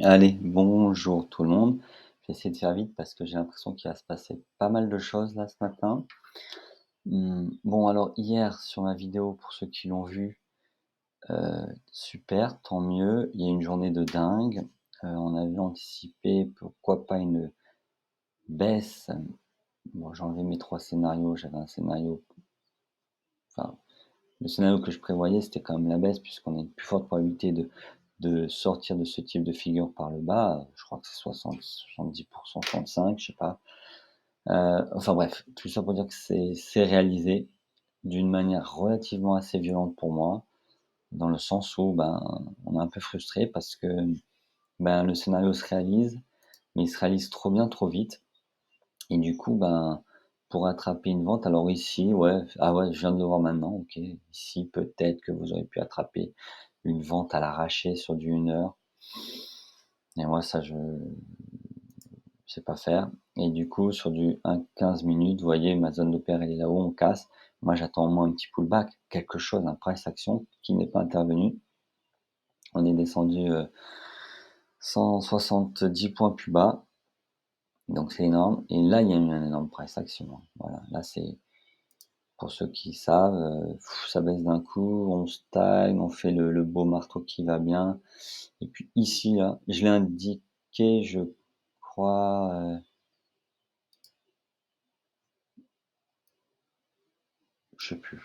Allez, bonjour tout le monde. Je vais essayer de faire vite parce que j'ai l'impression qu'il va se passer pas mal de choses là ce matin. Bon alors hier sur ma vidéo pour ceux qui l'ont vue, super, tant mieux. Il y a une journée de dingue. On avait anticipé pourquoi pas une baisse. Bon, j'ai enlevé mes 3 scénarios, j'avais un scénario enfin, le scénario que je prévoyais, c'était quand même la baisse puisqu'on a une plus forte probabilité de sortir de ce type de figure par le bas. Je crois que c'est 60-70%, 65, je sais pas. Enfin bref, tout ça pour dire que c'est réalisé d'une manière relativement assez violente pour moi, dans le sens où, ben, on est un peu frustré parce que, ben, le scénario se réalise, mais il se réalise trop bien, trop vite et du coup, ben, pour attraper une vente alors ici, ouais, ah ouais, je viens de le voir maintenant, OK. Ici, peut-être que vous aurez pu attraper une vente à l'arraché sur du 1 heure et moi ça je sais pas faire et du coup sur du 1 15 minutes, vous voyez ma zone de pair elle est là-haut, on casse. Moi j'attends au moins un petit pullback, quelque chose, un price action qui n'est pas intervenu. On est descendu, 170 points plus bas, donc c'est énorme et là il y a eu un énorme price action, hein. Voilà, là c'est pour ceux qui savent, ça baisse d'un coup, on stagne, on fait le beau marteau qui va bien et puis ici là, je l'ai indiqué je crois, je sais plus,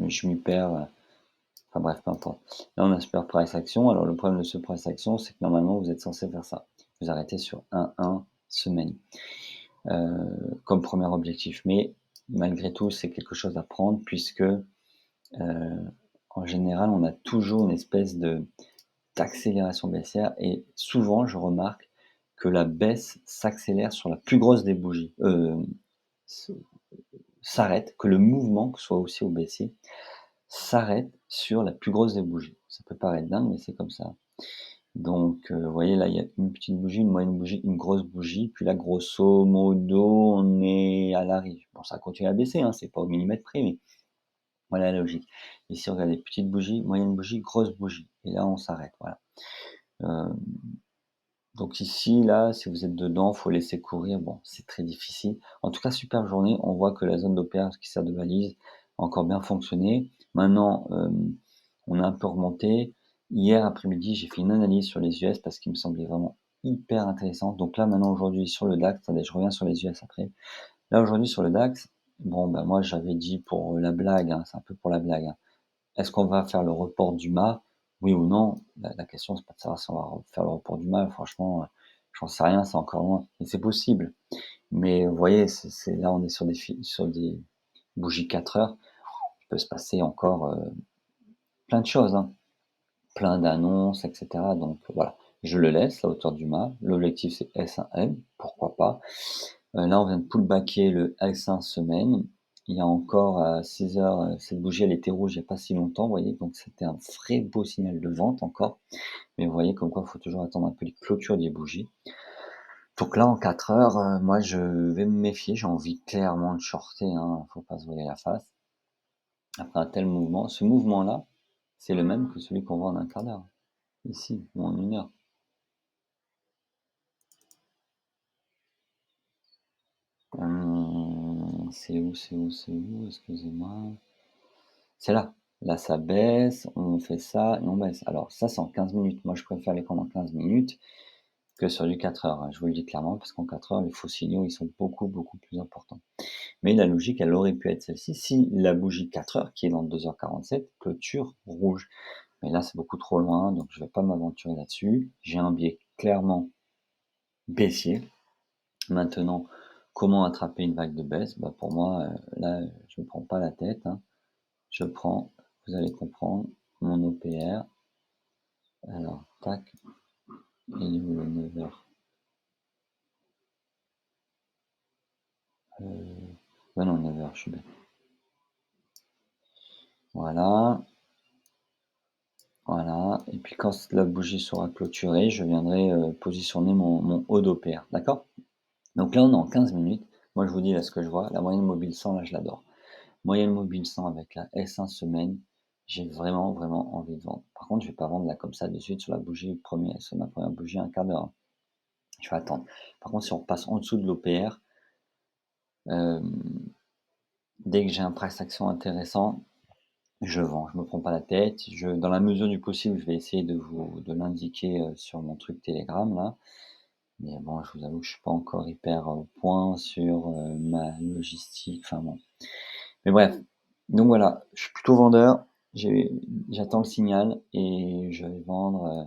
je m'y perds, enfin bref, peu importe. Là, on a super price action. Alors le problème de ce price action, c'est que normalement, vous êtes censé faire ça. Vous arrêtez sur 1 semaine, comme premier objectif. Mais malgré tout, c'est quelque chose à prendre puisque, en général, on a toujours une espèce de d'accélération baissière et souvent, je remarque que la baisse s'accélère sur la plus grosse des bougies, s s'arrête, que le mouvement, que ce soit haussier ou baissier, s'arrête sur la plus grosse des bougies. Ça peut paraître dingue, mais c'est comme ça. Donc, vous voyez là, il y a une petite bougie, une moyenne bougie, une grosse bougie, puis là, grosso modo, on est à l'arrivée. Bon, ça continue à baisser, hein, c'est pas au millimètre près, mais voilà la logique. Ici, regardez, petite bougie, moyenne bougie, grosse bougie, et là, on s'arrête, voilà. Heu, donc ici, là, si vous êtes dedans, faut laisser courir. Bon, c'est très difficile. En tout cas, super journée. On voit que la zone d'OPR, qui sert de balise, a encore bien fonctionné. Maintenant, on a un peu remonté. Hier après-midi, j'ai fait une analyse sur les US parce qu'il me semblait vraiment hyper intéressant. Donc là, maintenant, aujourd'hui, sur le DAX, attendez, je reviens sur les US après. Là, aujourd'hui, sur le DAX, bon, ben, moi, j'avais dit pour la blague, hein, c'est un peu pour la blague, hein. Est-ce qu'on va faire le report du mât? Oui ou non? La question, c'est pas de savoir si on va faire le report du mât. Franchement, j'en sais rien, c'est encore loin, mais c'est possible. Mais vous voyez, c'est là, on est sur des bougies 4 heures. Il peut se passer encore, plein de choses, hein, plein d'annonces et cetera. Donc voilà, je le laisse, la hauteur du mât. L'objectif, c'est S1M, pourquoi pas. Là, on vient de pullbacker le S1 semaine. Il y a encore à 6 heures, cette bougie, elle était rouge il y a pas si longtemps, vous voyez? Donc c'était un vrai beau signal de vente encore. Mais vous voyez comme quoi il faut toujours attendre un peu les clôtures des bougies. Donc là, en 4 heures, moi, je vais me méfier. J'ai envie clairement de shorter, hein, faut pas se voiler la face. Après un tel mouvement, ce mouvement-là, c'est le même que celui qu'on voit en un quart d'heure, ici, ou en 1 heure. C'est où? C'est où? C'est où? Excusez-moi. C'est là. Là, ça baisse, on fait ça et on baisse. Alors ça, c'est en 15 minutes. Moi, je préfère les prendre en 15 minutes que sur du 4 heures, hein. Je vous le dis clairement, parce qu'en 4 heures, les faux signaux, ils sont beaucoup, beaucoup plus importants. Mais la logique, elle aurait pu être celle-ci, si la bougie 4 heures, qui est dans 2h47, clôture rouge. Mais là, c'est beaucoup trop loin, donc je vais pas m'aventurer là-dessus. J'ai un biais clairement baissier. Maintenant, comment attraper une vague de baisse? Bah, pour moi, là, je me prends pas la tête, hein. Je prends, vous allez comprendre, mon OPR. Alors, tac, il est où le 9 heures? Ouais, non, 9 heures, je suis bête. Voilà, voilà. Et puis quand la bougie sera clôturée, je viendrai positionner mon haut d'OPR, d'accord? Donc là, on est en 15 minutes. Moi, je vous dis là ce que je vois. La moyenne mobile 100, là, je l'adore. Moyenne mobile 100 avec la S1 semaine, j'ai vraiment, vraiment envie de vendre. Par contre, je vais pas vendre là comme ça de suite sur ma première bougie, un quart d'heure, hein. Je vais attendre. Par contre, si on repasse en dessous de l'OPR, hem, dès que j'ai un price action intéressant, je vends. Je me prends pas la tête. Dans la mesure du possible, je vais essayer de l'indiquer, sur mon truc Telegram là. Mais bon, je vous avoue que je suis pas encore hyper au point sur, ma logistique, enfin bon. Mais bref, donc voilà, je suis plutôt vendeur, j'ai j'attends le signal et je vais vendre.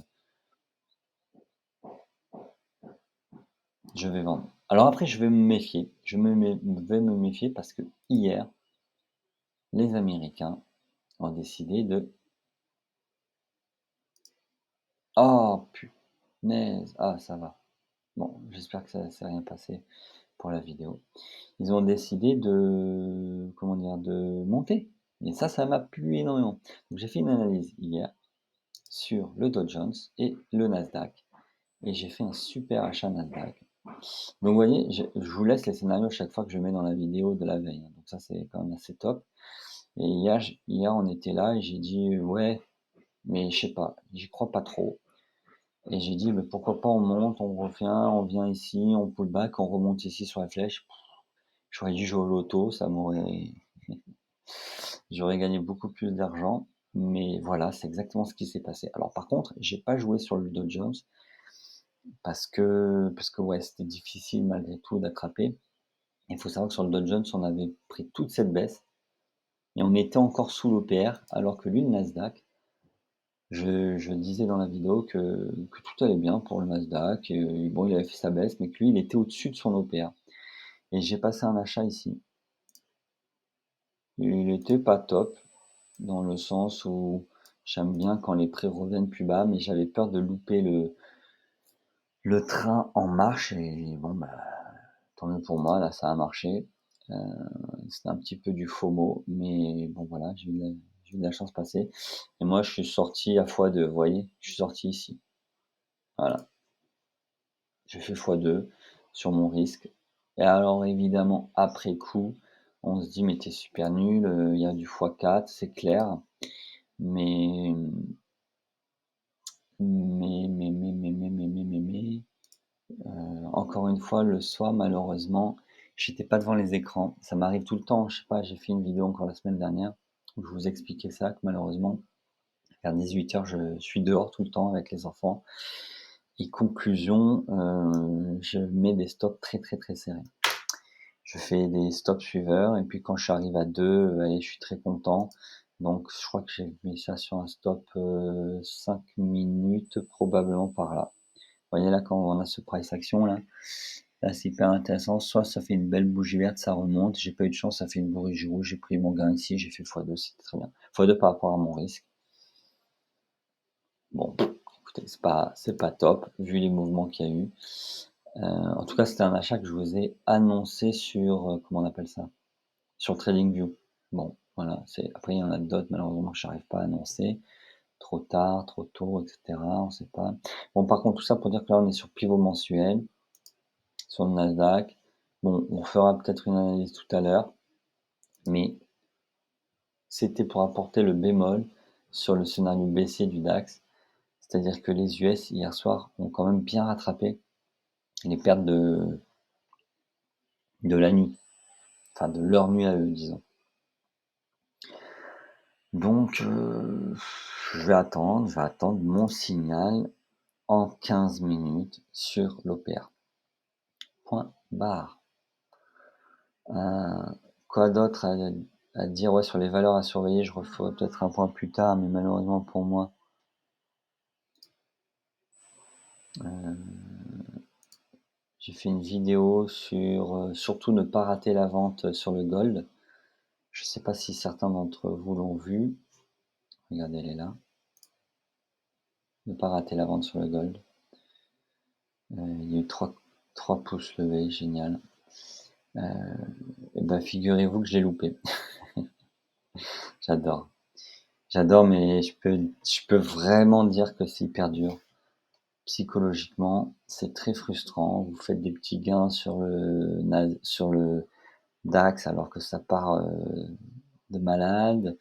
Alors après je vais me méfier, vais me méfier parce que hier, les Américains ont décidé de oh punaise! Ah ça va. Bon, j'espère que ça s'est rien passé pour la vidéo. Ils ont décidé de, comment dire? De monter et ça m'a plu énormément. Donc j'ai fait une analyse hier sur le Dow Jones et le Nasdaq et j'ai fait un super achat Nasdaq. Donc vous voyez, je vous laisse les scénarios chaque fois que je mets dans la vidéo de la veille, hein. Donc ça, c'est quand même assez top. Et hier on était là et j'ai dit: «Ouais, mais je sais pas, j'y crois pas trop» et j'ai dit: «Mais pourquoi pas on monte, on vient ici, on pull back, on remonte ici sur la flèche». J'aurais dû jouer au loto, ça m'aurait j'aurais gagné beaucoup plus d'argent, mais voilà, c'est exactement ce qui s'est passé. Alors par contre, j'ai pas joué sur le Dow Jones parce que ouais, c'était difficile malgré tout d'attraper. Il faut savoir que sur le Dow Jones, on avait pris toute cette baisse et on était encore sous l'OPR, alors que lui, le Nasdaq, je disais dans la vidéo que tout allait bien pour le Nasdaq. Et bon, il avait fait sa baisse, mais que lui, il était au-dessus de son OPR. Et j'ai passé un achat ici. Il était pas top, dans le sens où j'aime bien quand les prix reviennent plus bas, mais j'avais peur de louper le train en marche. Et bon, bah, tant mieux pour moi, là, ça a marché. Euh, C'était un petit peu du FOMO, mais bon voilà, j'ai eu de la chance passée. Et moi, je suis sorti à x2, vous voyez? Je suis sorti ici. Voilà, j'ai fait x2 sur mon risque. Et alors évidemment, après coup, on se dit: «Mais tu super nul, il y a du x4, c'est clair». Mais encore une fois, le soir, malheureusement, j'étais pas devant les écrans. Ça m'arrive tout le temps, je sais pas, j'ai fait une vidéo encore la semaine dernière où je vous expliquais ça, que malheureusement, vers 18 heures, je suis dehors tout le temps avec les enfants et conclusion, je mets des stops très, très, très serrés. Je fais des stops suiveurs et puis quand j'arrive à 2, allez, je suis très content. Donc je crois que j'ai mis ça sur un stop, 5 minutes probablement par là. Vous voyez là quand on a ce price action là c'est hyper intéressant. Soit ça fait une belle bougie verte, ça remonte. J'ai pas eu de chance, ça fait une bougie rouge. J'ai pris mon gain ici, j'ai fait x2, c'était très bien. x2 par rapport à mon risque. Bon, écoutez, c'est pas top vu les mouvements qu'il y a eu. En tout cas, c'était un achat que je vous ai annoncé sur, comment on appelle ça? Sur TradingView. Bon, voilà, après il y en a d'autres malheureusement que j'arrive pas à annoncer. Trop tard, trop tôt, et cetera, on sait pas. Bon, par contre, tout ça pour dire que là, on est sur pivot mensuel, sur le Nasdaq. Bon, on fera peut-être une analyse tout à l'heure, mais c'était pour apporter le bémol sur le scénario baissier du DAX. C'est-à-dire que les US, hier soir, ont quand même bien rattrapé les pertes de la nuit, enfin de leur nuit à eux, disons. Donc, je vais attendre mon signal en 15 minutes sur l'OPR. Point barre. Quoi d'autre à dire? Ouais, sur les valeurs à surveiller, je referai peut-être un point plus tard, mais malheureusement pour moi, j'ai fait une vidéo sur, surtout ne pas rater la vente sur le gold. Je sais pas si certains d'entre vous l'ont vu. Regardez, elle est là. Ne pas rater la vente sur le gold. Il y a eu trois pouces levés, génial. Et ben, figurez-vous que je l'ai loupé. J'adore. J'adore, mais je peux vraiment dire que c'est hyper dur. Psychologiquement, c'est très frustrant. Vous faites des petits gains sur le DAX alors que ça part de malade.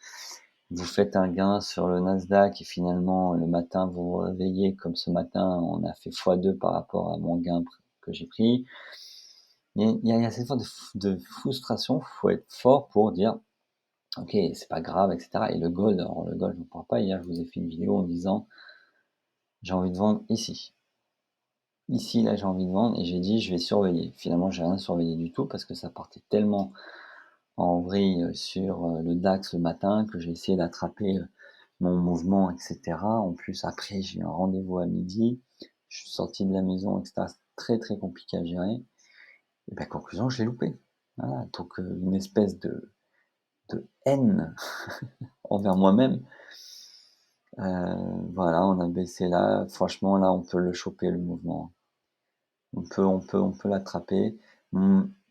vous faites un gain sur le Nasdaq et finalement le matin vous vous réveillez comme ce matin, on a fait fois 2 par rapport à mon gain que j'ai pris. Il y a cette forme de frustration, faut être fort pour dire: «OK, c'est pas grave» et cetera et le gold, alors le gold, j'en parle pas. Hier, je vous ai fait une vidéo en disant: «J'ai envie de vendre ici. Ici, là, j'ai envie de vendre» et j'ai dit: «Je vais surveiller». Finalement, j'ai rien surveillé du tout parce que ça partait tellement en vrille, sur, le DAX le matin que j'ai essayé d'attraper, mon mouvement et cetera. En plus, après, j'ai eu un rendez-vous à midi. Je suis sorti de la maison et cetera. C'est très, très compliqué à gérer et bah, conclusion, je l'ai loupé. Voilà, donc une espèce de haine envers moi-même. Voilà, on a baissé là. Franchement, là, on peut le choper le mouvement. On peut l'attraper.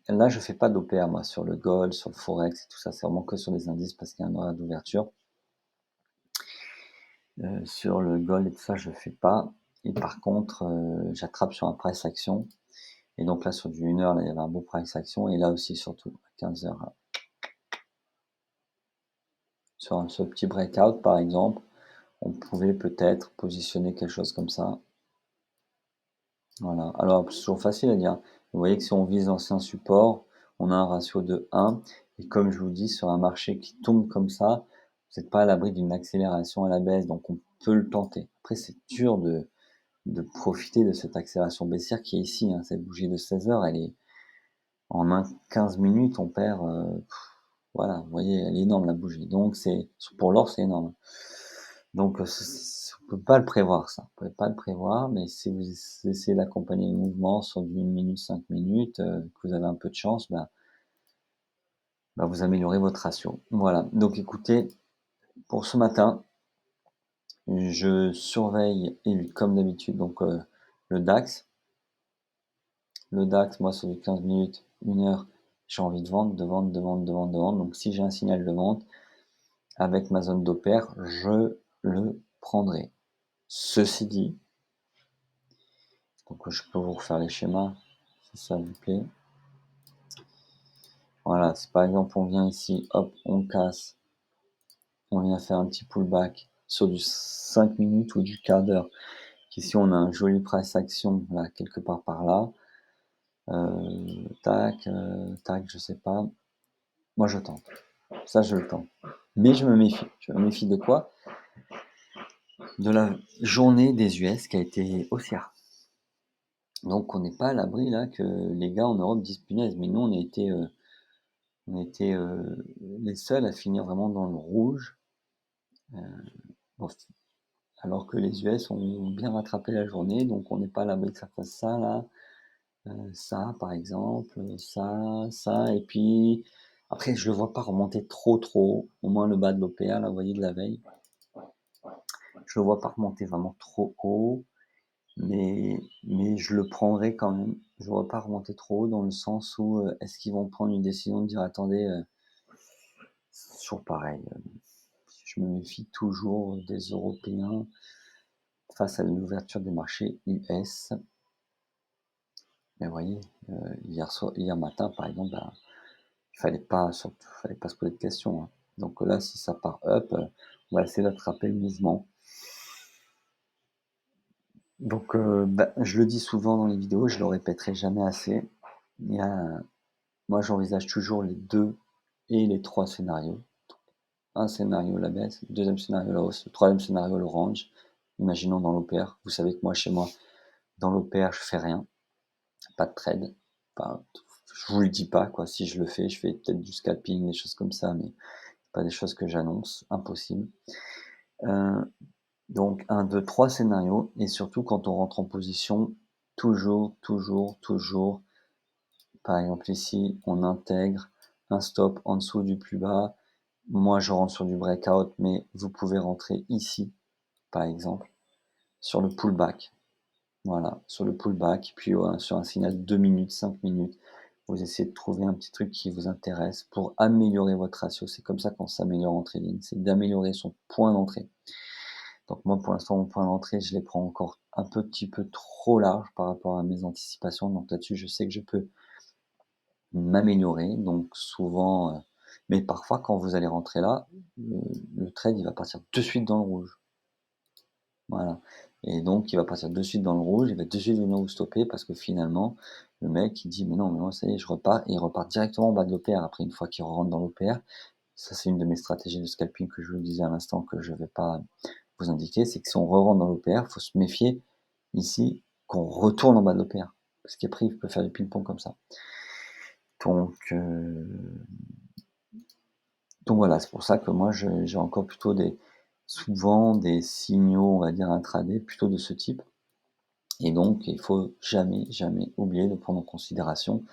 Là, je fais pas d'OPA moi sur le gold, sur le forex et tout ça. C'est vraiment que sur les indices parce qu'il y a un horaire d'ouverture. Sur le gold et tout ça, je fais pas et par contre, j'attrape sur un price action et donc là, sur du 1 heure, là, il y avait un beau price action et là aussi surtout à 15 heures là. Sur ce petit breakout, par exemple, on pouvait peut-être positionner quelque chose comme ça. Voilà. Alors, c'est toujours facile à dire. Vous voyez que si on vise l'ancien support, on a un ratio de 1 et comme je vous dis, sur un marché qui tombe comme ça, vous n'êtes pas à l'abri d'une accélération à la baisse, donc on peut le tenter. Après, c'est dur de profiter de cette accélération baissière qui est ici, hein. Cette bougie de 16 heures, elle est en 15 minutes, on perd, voilà, vous voyez, elle est énorme la bougie. Donc c'est pour l'or, c'est énorme. Donc on peut pas le prévoir ça, on peut pas le prévoir, mais si vous essayez d'accompagner le mouvement sur du 1 minute, 5 minutes, que vous avez un peu de chance, vous améliorez votre ratio. Voilà, donc écoutez, pour ce matin, je surveille et comme d'habitude donc le DAX. Le DAX, moi, sur du 15 minutes, 1 heure, j'ai envie de vendre, de vendre, de vendre, de vendre, de vendre. Donc, si j'ai un signal de vente avec ma zone d'opère, je le prendrai. Ceci dit, donc je peux vous refaire les schémas si ça vous plaît. Voilà, si par exemple on vient ici, hop, on casse, on vient faire un petit pullback sur du 5 minutes ou du quart d'heure. Ici, on a un joli price action, là, quelque part par là. Tac, je sais pas. Moi, je tente. Ça, je le tente. Mais je me méfie. Je me méfie de quoi? De la journée des US qui a été haussière. Donc on n'est pas à l'abri là que les gars en Europe disent punaise, mais nous on a été les seuls à finir vraiment dans le rouge, euh, bon, alors que les US ont bien rattrapé la journée, donc on n'est pas à l'abri que ça fasse ça là, ça par exemple, ça, et puis après je le vois pas remonter trop haut, au moins le bas de l'OPA là, vous voyez de la veille, je le vois pas remonter vraiment trop haut. Mais je le prendrai quand même. Je ne vois pas remonter trop haut dans le sens où, est-ce qu'ils vont prendre une décision de dire: «Attendez», c'est toujours pareil, je me méfie toujours des Européens face à l'ouverture des marchés US. Mais vous voyez, hier matin, par exemple, il fallait pas se poser de questions, hein. Donc là, si ça part up, on va essayer d'attraper le mouvement. Donc je le dis souvent dans les vidéos, je le répéterai jamais assez. Il y a Moi, j'envisage toujours les 2 et les 3 scénarios. Un scénario la baisse, le 2e scénario la hausse, le 3e scénario le range. Imaginons dans l'OPR, vous savez que moi, chez moi, dans l'OPR, je fais rien, pas de trade. Enfin, je vous le dis pas, quoi. Si je le fais, je fais peut-être du scalping, des choses comme ça, mais pas des choses que j'annonce, impossible. Heu, donc 1, 2, 3 scénarios et surtout quand on rentre en position, toujours, toujours, toujours, par exemple ici, on intègre un stop en dessous du plus bas. Moi, je rentre sur du breakout, mais vous pouvez rentrer ici, par exemple, sur le pullback. Voilà, sur le pullback, puis sur un signal de 2 minutes, 5 minutes. Vous essayez de trouver un petit truc qui vous intéresse pour améliorer votre ratio. C'est comme ça qu'on s'améliore en trading, c'est d'améliorer son point d'entrée. Donc moi, pour l'instant, mon point d'entrée, je les prends encore un petit peu trop large par rapport à mes anticipations. Donc là-dessus, je sais que je peux m'améliorer. Donc souvent, Mais parfois quand vous allez rentrer là, le le trade, il va partir de suite dans le rouge. Voilà, et donc il va partir de suite dans le rouge, il va de suite venir vous stopper parce que finalement, le mec il dit: «Mais non, mais moi ça y est, je repars», et il repart directement en bas de l'OPR après une fois qu'il rentre dans l'OPR. Ça, c'est une de mes stratégies de scalping que je vous disais à l'instant que je vais pas vous indiquer, c'est que si on re-rentre dans l'OPR, faut se méfier ici qu'on retourne en bas de l'OPR, parce qu'après il peut faire du ping-pong comme ça. Donc voilà, c'est pour ça que moi j'ai encore plutôt souvent des signaux, on va dire intraday plutôt de ce type. Et donc il faut jamais, jamais oublier de prendre en considération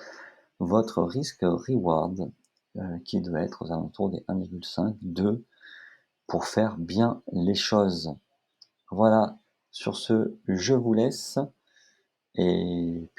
votre risque reward, qui doit être aux alentours des 1,5-2 pour faire bien les choses. Voilà, sur ce, je vous laisse et